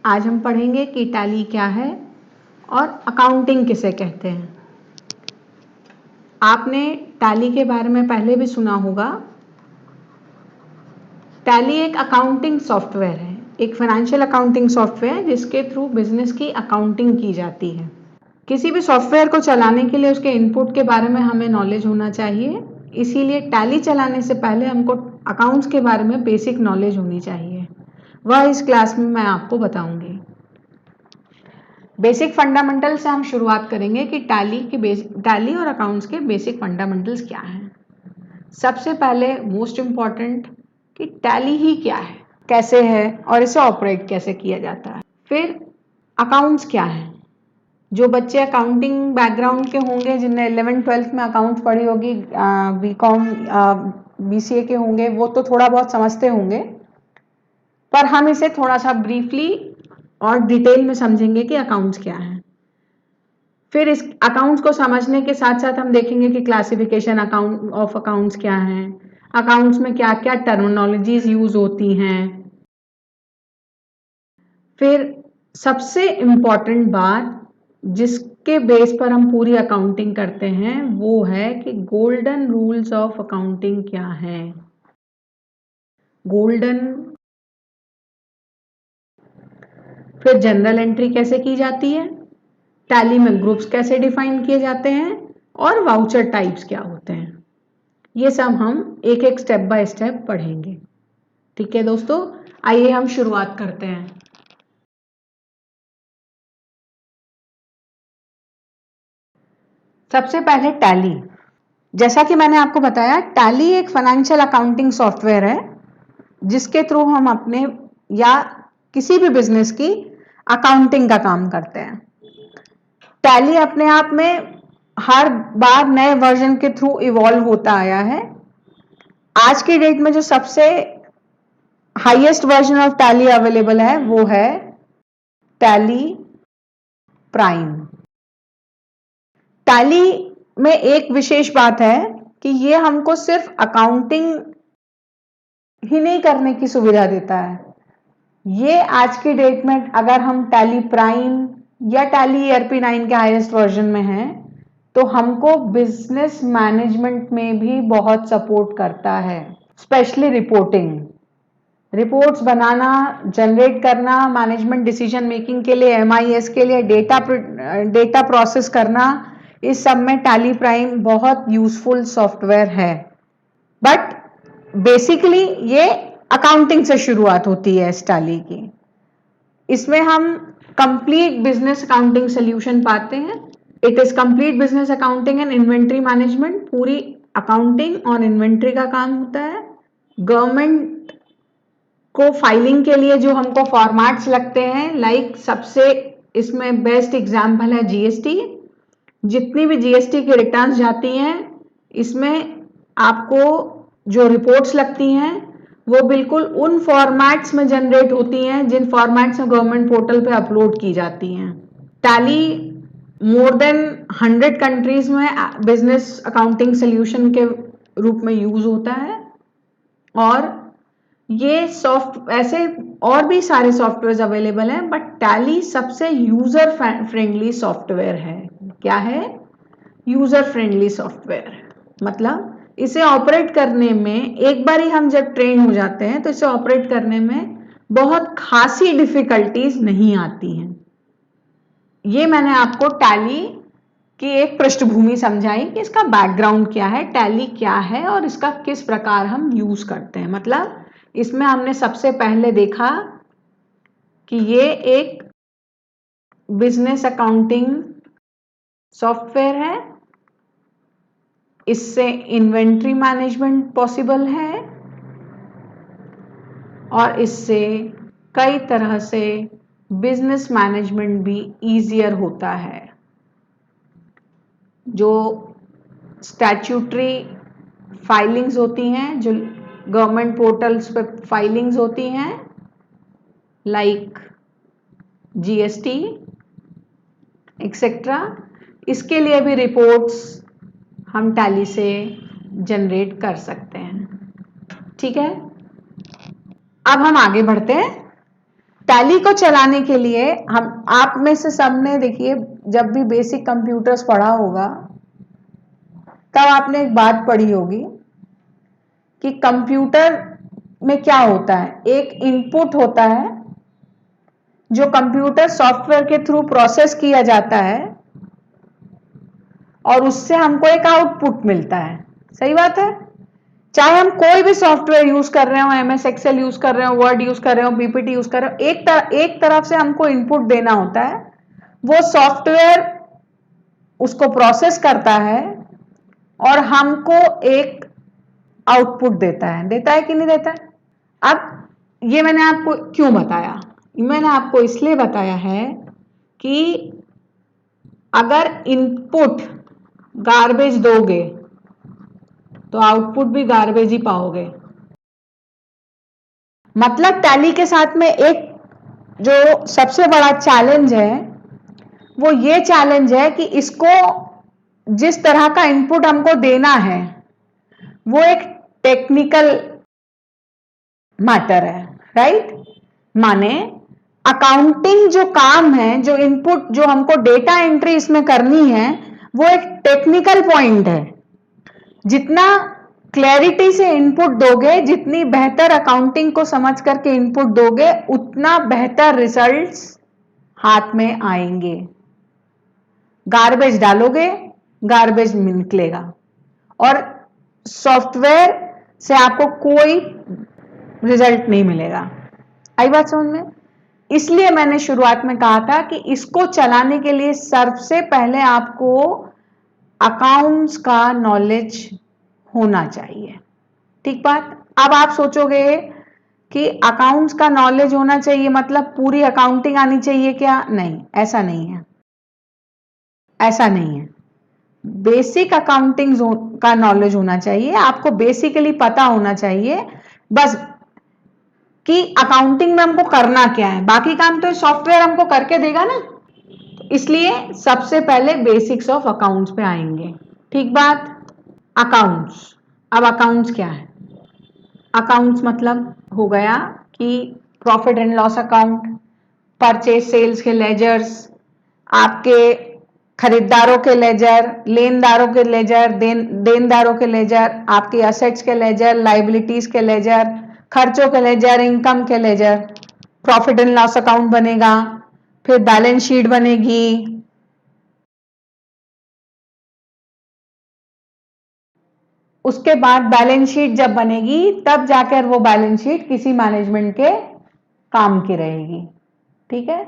आज हम पढ़ेंगे कि टैली क्या है और अकाउंटिंग किसे कहते हैं। आपने टैली के बारे में पहले भी सुना होगा। टैली एक अकाउंटिंग सॉफ्टवेयर है, एक फाइनेंशियल अकाउंटिंग सॉफ्टवेयर जिसके थ्रू बिजनेस की अकाउंटिंग की जाती है। किसी भी सॉफ्टवेयर को चलाने के लिए उसके इनपुट के बारे में हमें नॉलेज होना चाहिए, इसीलिए टैली चलाने से पहले हमको अकाउंट्स के बारे में बेसिक नॉलेज होनी चाहिए। वह इस क्लास में मैं आपको बताऊंगी। बेसिक फंडामेंटल से हम शुरुआत करेंगे कि टैली और अकाउंट्स के बेसिक फंडामेंटल्स क्या हैं। सबसे पहले मोस्ट इम्पॉर्टेंट कि टैली ही क्या है, कैसे है और इसे ऑपरेट कैसे किया जाता है। फिर अकाउंट्स क्या है। जो बच्चे अकाउंटिंग बैकग्राउंड के होंगे, जिनने 11th-12th में अकाउंट्स पढ़ी होगी, बीकॉम बीसीए के होंगे, वो तो थोड़ा बहुत समझते होंगे, पर हम इसे थोड़ा सा ब्रीफली और डिटेल में समझेंगे कि अकाउंट्स क्या है। फिर इस अकाउंट्स को समझने के साथ साथ हम देखेंगे कि क्लासिफिकेशन अकाउंट्स क्या है, अकाउंट्स में क्या क्या टर्मिनोलॉजीज यूज होती हैं। फिर सबसे इम्पॉर्टेंट बात जिसके बेस पर हम पूरी अकाउंटिंग करते हैं वो है कि गोल्डन रूल्स ऑफ अकाउंटिंग क्या है। गोल्डन। फिर जनरल एंट्री कैसे की जाती है, टैली में ग्रुप्स कैसे डिफाइन किए जाते हैं और वाउचर टाइप्स क्या होते हैं। ये सब हम एक एक स्टेप बाय स्टेप पढ़ेंगे। ठीक है दोस्तों, आइए हम शुरुआत करते हैं। सबसे पहले टैली। जैसा कि मैंने आपको बताया, टैली एक फाइनेंशियल अकाउंटिंग सॉफ्टवेयर है जिसके थ्रू हम अपने या किसी भी बिजनेस की अकाउंटिंग का काम करते हैं। टैली अपने आप में हर बार नए वर्जन के थ्रू इवॉल्व होता आया है। आज की डेट में जो सबसे highest version of tally available है वो है टैली प्राइम। टैली में एक विशेष बात है कि ये हमको सिर्फ अकाउंटिंग ही नहीं करने की सुविधा देता है। ये आज की डेट में अगर हम टैली प्राइम या टैली ईआरपी 9 के हाईएस्ट वर्जन में हैं तो हमको बिजनेस मैनेजमेंट में भी बहुत सपोर्ट करता है। स्पेशली रिपोर्ट्स बनाना, जनरेट करना, मैनेजमेंट डिसीजन मेकिंग के लिए, एमआईएस के लिए डेटा प्रोसेस करना, इस सब में टैली प्राइम बहुत यूजफुल सॉफ्टवेयर है। बट बेसिकली ये अकाउंटिंग से शुरुआत होती है इस टैली की। इसमें हम कंप्लीट बिजनेस अकाउंटिंग सोल्यूशन पाते हैं। It is complete business accounting and inventory management. पूरी अकाउंटिंग और इन्वेंट्री का काम होता है। गवर्नमेंट को फाइलिंग के लिए जो हमको फॉर्मेट्स लगते हैं, लाइक सबसे इसमें बेस्ट एग्जांपल है जीएसटी। जितनी भी जीएसटी की रिटर्न्स जाती हैं, इसमें आपको जो रिपोर्ट्स लगती हैं वो बिल्कुल उन फॉर्मेट्स में जनरेट होती हैं जिन फॉर्मेट्स में गवर्नमेंट पोर्टल पे अपलोड की जाती हैं। टैली मोर देन 100 कंट्रीज में बिजनेस अकाउंटिंग सोल्यूशन के रूप में यूज होता है। और ये ऐसे और भी सारे सॉफ्टवेयर अवेलेबल हैं, बट टैली सबसे यूजर फ्रेंडली सॉफ्टवेयर है। क्या है? User friendly software. मतलब इसे ऑपरेट करने में एक बार ही हम जब ट्रेन हो जाते हैं तो इसे ऑपरेट करने में बहुत खासी डिफिकल्टीज नहीं आती हैं। ये मैंने आपको टैली की एक पृष्ठभूमि समझाई कि इसका बैकग्राउंड क्या है, टैली क्या है और इसका किस प्रकार हम यूज करते हैं। मतलब इसमें हमने सबसे पहले देखा कि ये एक बिजनेस अकाउंटिंग सॉफ्टवेयर है। इससे इन्वेंट्री मैनेजमेंट पॉसिबल है और इससे कई तरह से बिजनेस मैनेजमेंट भी ईजियर होता है। जो स्टैट्यूटरी फाइलिंग्स होती हैं, जो गवर्नमेंट पोर्टल्स पे फाइलिंग्स होती हैं, लाइक जीएसटी एक्सेट्रा, इसके लिए भी रिपोर्ट्स हम टैली से जनरेट कर सकते हैं। ठीक है, अब हम आगे बढ़ते हैं। टैली को चलाने के लिए हम आप में से सबने देखिए जब भी बेसिक कंप्यूटर्स पढ़ा होगा तब आपने एक बात पढ़ी होगी कि कंप्यूटर में क्या होता है, एक इनपुट होता है जो कंप्यूटर सॉफ्टवेयर के थ्रू प्रोसेस किया जाता है और उससे हमको एक आउटपुट मिलता है। सही बात है। चाहे हम कोई भी सॉफ्टवेयर यूज कर रहे हो, एमएस एक्सेल यूज कर रहे हो, वर्ड यूज कर रहे हो, पीपीटी यूज कर रहे हो, एक तरफ से हमको इनपुट देना होता है, वो सॉफ्टवेयर उसको प्रोसेस करता है और हमको एक आउटपुट देता है कि नहीं देता है। अब ये मैंने आपको क्यों बताया, मैंने आपको इसलिए बताया है कि अगर इनपुट गार्बेज दोगे तो आउटपुट भी गार्बेज ही पाओगे। मतलब टैली के साथ में एक जो सबसे बड़ा चैलेंज है वो ये चैलेंज है कि इसको जिस तरह का इनपुट हमको देना है वो एक टेक्निकल मैटर है, राइट। माने अकाउंटिंग जो काम है, जो इनपुट, जो हमको डेटा एंट्री इसमें करनी है वो एक टेक्निकल पॉइंट है। जितना क्लैरिटी से इनपुट दोगे, जितनी बेहतर अकाउंटिंग को समझ करके इनपुट दोगे, उतना बेहतर रिजल्ट्स हाथ में आएंगे। गार्बेज डालोगे, गार्बेज निकलेगा और सॉफ्टवेयर से आपको कोई रिजल्ट नहीं मिलेगा। आई बात समझ में। इसलिए मैंने शुरुआत में कहा था कि इसको चलाने के लिए सबसे पहले आपको अकाउंट्स का नॉलेज होना चाहिए। ठीक बात। अब आप सोचोगे कि अकाउंट्स का नॉलेज होना चाहिए मतलब पूरी अकाउंटिंग आनी चाहिए क्या? नहीं, ऐसा नहीं है, ऐसा नहीं है। बेसिक अकाउंटिंग का नॉलेज होना चाहिए, आपको बेसिकली पता होना चाहिए बस कि अकाउंटिंग में हमको करना क्या है। बाकी काम तो सॉफ्टवेयर हमको करके देगा ना। इसलिए सबसे पहले बेसिक्स ऑफ अकाउंट्स पे आएंगे। ठीक बात। अकाउंट्स, अब अकाउंट्स क्या है? अकाउंट्स मतलब हो गया कि profit and loss account, purchase sales के लेजर्स, आपके खरीदारों के लेजर, लेनदारों के लेजर, देनदारों के लेजर, आपके असेट्स के लेजर, लाइबिलिटीज के लेजर, खर्चों के लेजर, इनकम के ledger. Profit and loss account बनेगा, फिर बैलेंस शीट बनेगी, उसके बाद बैलेंस शीट जब बनेगी तब जाकर वो बैलेंस शीट किसी मैनेजमेंट के काम की रहेगी। ठीक है।